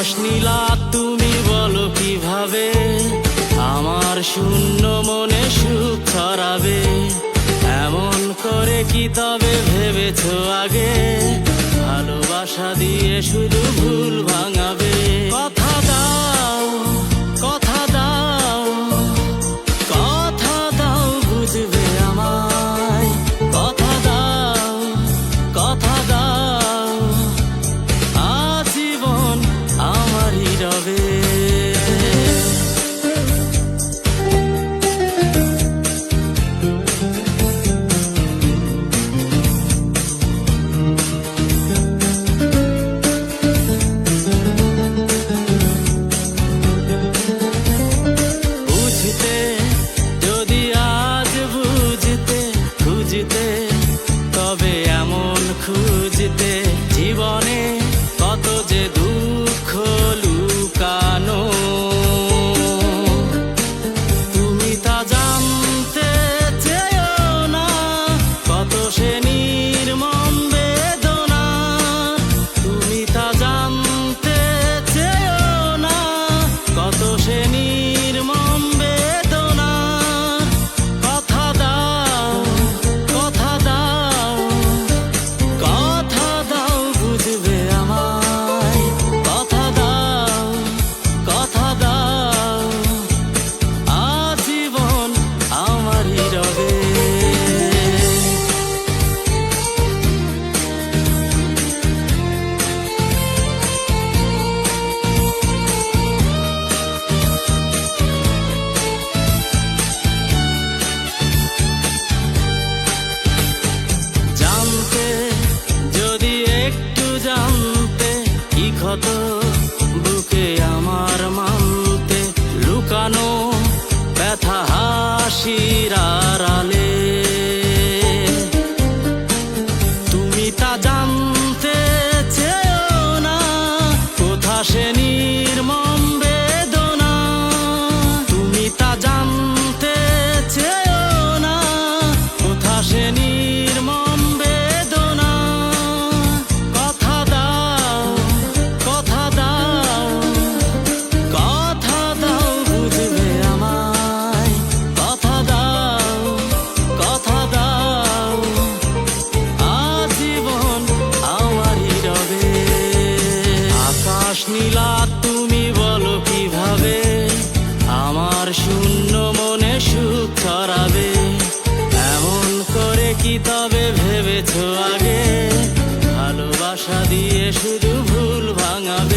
আকাশ নীলা তুমি বলো কিভাবে আমার শূন্য মনে সুখ ছড়াবে। এমন করে কি তবে ভেবেছো আগে ভালোবাসা দিয়ে শুধু ভুল ভাঙাবে? কথা দাও, কথা দাও, কথা দাও বুঝবে আমায়। কথা দাও, কথা দাও, আজীবন আমারই রবে। তবে এমন খুঁজতে জীবনে কত যে দুঃখ লুকানো, তুমি তা জানতে চেয়েও না। কত সে নির্মম বেদনা, তুমি তা জানতে চেয়েও না। কত সে নির্মম বেদনা। কথা দাও, কথা দাও, কথা দাও বুঝবে আমায়। কথা দাও, কথা দাও, আজীবন আমারই রবে। জানতে যদি একটু জানতে কি ক্ষত বুকে আমার মানতে, লুকানো ব্যথা হাসির আড়ালে। তুমি তা জানতে চেয়েও না। কোথা সে নির্মম বেদনা, তুমি তা জানতে চেয়েও না। কোথা সে নির্মম বেদনা। কথা দাও, কথা দাও, কথা দাও বুঝবে আমায়। কথা দাও, কথা দাও, আজীবন আমারই রবে। আকাশ নীলা তুমি বলো কিভাবে আমার শূন্য মনে সুখ ছড়াবে। এমন করে কি তবে ভেবেছো আগে ভালোবাসা দিয়ে শুধু ভুল ভাঙাবে?